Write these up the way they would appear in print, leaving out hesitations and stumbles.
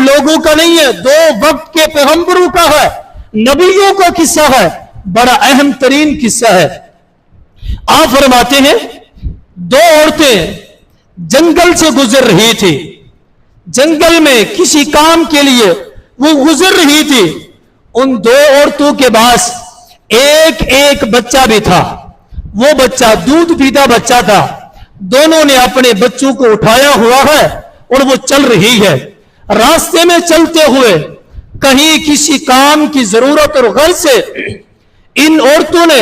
लोगों का नहीं है, 2 वक्त के पैगंबरों का है, नबियों का किस्सा है, बड़ा अहम तरीन किस्सा है। आप फरमाते हैं 2 औरतें जंगल से गुजर रही थी, जंगल में किसी काम के लिए वो गुजर रही थी। उन 2 औरतों के पास एक बच्चा भी था, वो बच्चा दूध पीता बच्चा था। दोनों ने अपने बच्चों को उठाया हुआ है और वो चल रही है। रास्ते में चलते हुए कहीं किसी काम की जरूरत और गर्ज से इन औरतों ने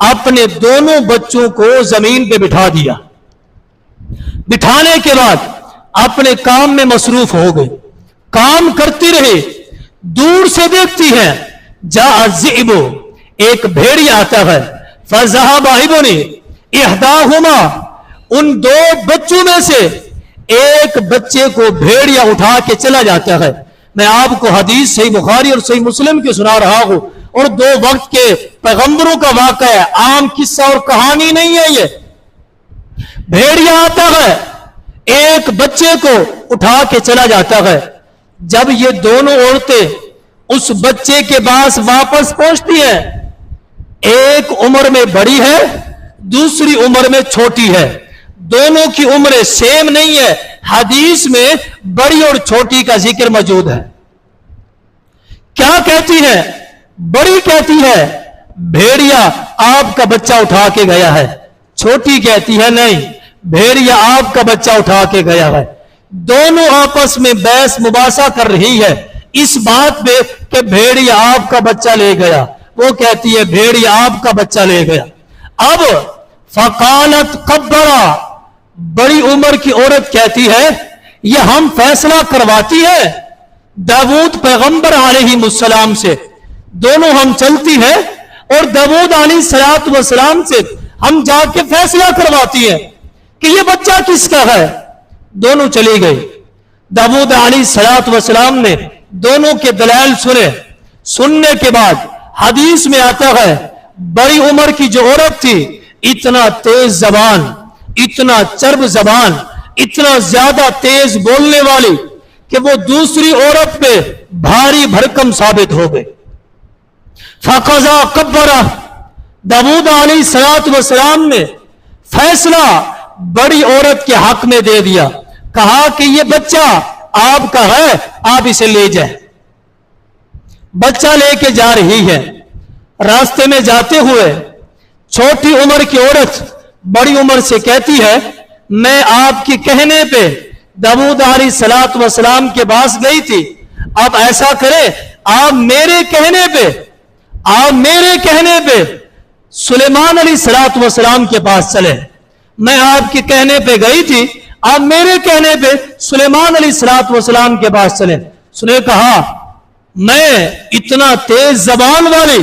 अपने दोनों बच्चों को जमीन पे बिठा दिया। बिठाने के बाद अपने काम में मसरूफ हो गए, काम करती रही। दूर से देखती है, जाज़िबो, एक भेड़िया आता है, फज़हबाइबुनी इहदाहुमा, उन 2 बच्चों में से एक बच्चे को भेड़िया उठा के चला जाता है। मैं आपको हदीस सही बुखारी और सही मुस्लिम की सुना रहा हूं, और 2 वक्त के पैगंबरों का वाक़या है, आम किस्सा और कहानी नहीं है। ये भेड़िया आता है, एक बच्चे को उठा के चला जाता है। जब ये दोनों औरतें उस बच्चे के पास वापस पहुंचती हैं, एक उम्र में बड़ी है, दूसरी उम्र में छोटी है, दोनों की उम्र सेम नहीं है। हदीस में बड़ी और छोटी का जिक्र मौजूद है। क्या कहती है? बड़ी कहती है भेड़िया आपका बच्चा उठा के गया है, छोटी कहती है नहीं, भेड़िया आपका बच्चा उठा के गया है। दोनों आपस में बहस मुबासा कर रही है इस बात पे कि भेड़िया आपका बच्चा ले गया, वो कहती है भेड़िया आपका बच्चा ले गया। अब फकालत कब्बरा, बड़ी उम्र की औरत कहती है ये हम फैसला करवाती है दाऊद पैगंबर अलैहिस्सलाम से, दोनों हम चलती है और दाऊद अलैहिस्सलाम से हम जाके फैसला करवाती है कि ये बच्चा किसका है। दोनों चली गई। दाऊद अलैहिस्सलाम ने दोनों के दलाइल सुने। सुनने के बाद हदीस में आता है बड़ी उम्र की जो औरत थी, इतना तेज जबान, इतना चर्ब जबान, इतना ज्यादा तेज बोलने वाली कि वो दूसरी औरत पे भारी भरकम साबित हो गई। फकजा कब्बरा, दाऊद अलैहिस्सलाम ने फैसला बड़ी औरत के हक में दे दिया, कहा कि ये बच्चा आपका है, आप इसे ले जाए। बच्चा लेके जा रही है। रास्ते में जाते हुए छोटी उम्र की औरत बड़ी उम्र से कहती है मैं आपके कहने पे दाऊद अलैहिस्सलाम के पास गई थी, आप ऐसा करें आप मेरे कहने पे सुलेमान अलैहिस्सलाम के पास चले। मैं आपके कहने पे गई थी, आप मेरे कहने पे सुलेमान अलैहिस्सलाम के पास चले। उसने कहा मैं इतना तेज जबान वाली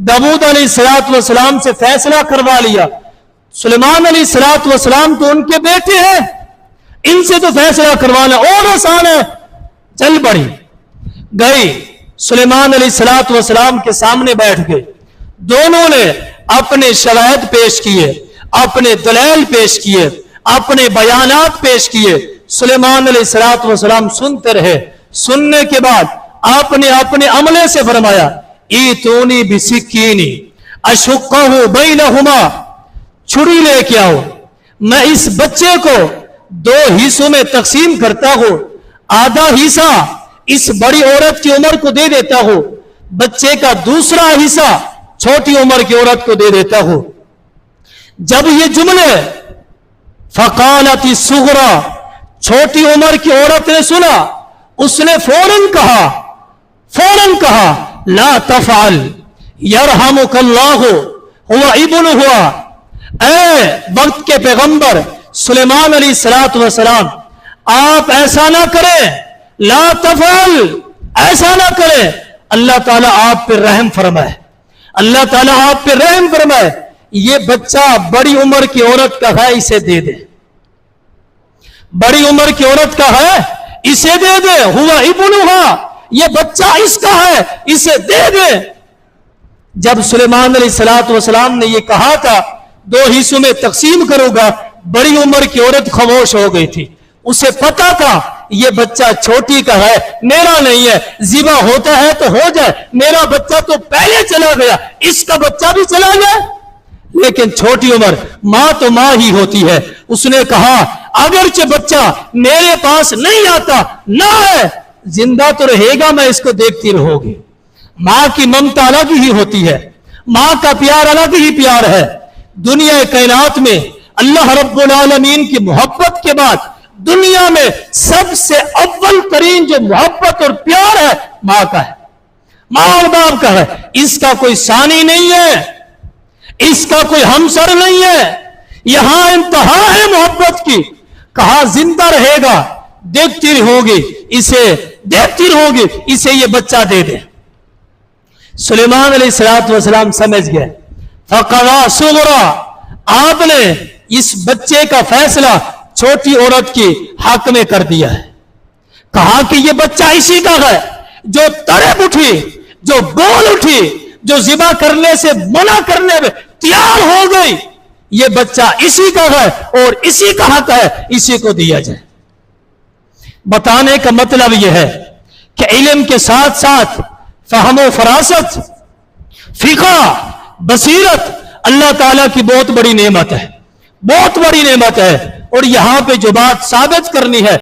दाऊद अलैहिस्सलाम से फैसला करवा लिया, सुलेमान अलैहिस्सलाम तो उनके बेटे हैं, इनसे तो फैसला करवाना और आसान है। चल पड़ी, गई सुलेमान अलैहिस्सलाम के सामने बैठ गए। दोनों ने अपने शवाहिद पेश किए, अपने दलाइल पेश किए, अपने बयानात पेश किए। सुलेमान अलैहिस्सलाम सुनते रहे। सुनने के बाद आपने अपने अमले से फरमाया ईतूनी बिसिक्कीनी अशुक्कहु बैनहुमा, छुरी लेके आओ, मैं इस बच्चे को 2 हिस्सों में तकसीम करता हूं, आधा हिस्सा इस बड़ी औरत की उम्र को दे देता हूं, बच्चे का दूसरा हिस्सा छोटी उम्र की औरत को दे देता हूं। जब ये जुमले फकालती सुगरा, छोटी उम्र की औरत ने सुना, उसने फौरन कहा ला तफअल यरहमुकल्लाहु हुवा इब्नु हुआ, ऐ वक्त के पैगंबर सुलेमान अलैहिस्सलाम आप ऐसा ना करें, ला तफअल, ऐसा ना करें, अल्लाह ताला आप पे रहम फरमाए, अल्लाह ताला आप पे रहम फरमाए, ये बच्चा बड़ी उम्र की औरत का है, इसे दे दे, बड़ी उम्र की औरत का है, इसे दे दे, हुआ इब्नुहा, ये बच्चा इसका है, इसे दे दे। जब सुलेमान अलैहिस्सलाम ने ये कहा था 2 हिस्सों में तकसीम करूंगा, बड़ी उम्र की औरत खामोश हो गई थी, उसे पता था ये बच्चा छोटी का है, मेरा नहीं है, ज़िबा होता है तो हो जाए, मेरा बच्चा तो पहले चला गया, इसका बच्चा भी चला गया। लेकिन छोटी उम्र, मां तो मां ही होती है। उसने कहा अगरचे बच्चा मेरे पास नहीं आता, ना है, जिंदा तो रहेगा, मैं इसको देखती रहूंगी। मां की ममता अलग ही होती है, मां का प्यार अलग ही प्यार है। दुनिया कायनात में अल्लाह रब्बुल आलमीन की मोहब्बत के बाद दुनिया में सबसे अव्वल तरीन जो मोहब्बत और प्यार है मां का है, मां और बाप का है। इसका कोई सानी नहीं है, इसका कोई हमसर नहीं है, यहां इंतहा है मोहब्बत की। कहा जिंदा रहेगा, देखती रहोगी इसे, देखती रहोगी इसे, ये बच्चा दे दे। सुलेमान अलैहिस्सलाम समझ गए। फक़ज़ा सुग़रा, आपने इस बच्चे का फैसला छोटी औरत की हक में कर दिया है। कहा कि ये बच्चा इसी का है जो तड़प उठी, जो बोल उठी, जो ज़िबा करने से मना करने में तैयार हो गई, ये बच्चा इसी का है और इसी का हक है, इसी को दिया जाए। बताने का मतलब यह है कि इल्म के साथ साथ फहमो फरासत, फिका, बसीरत अल्लाह ताला की बहुत बड़ी नेमत है, बहुत बड़ी नेमत है। और यहां पे जो बात साबित करनी है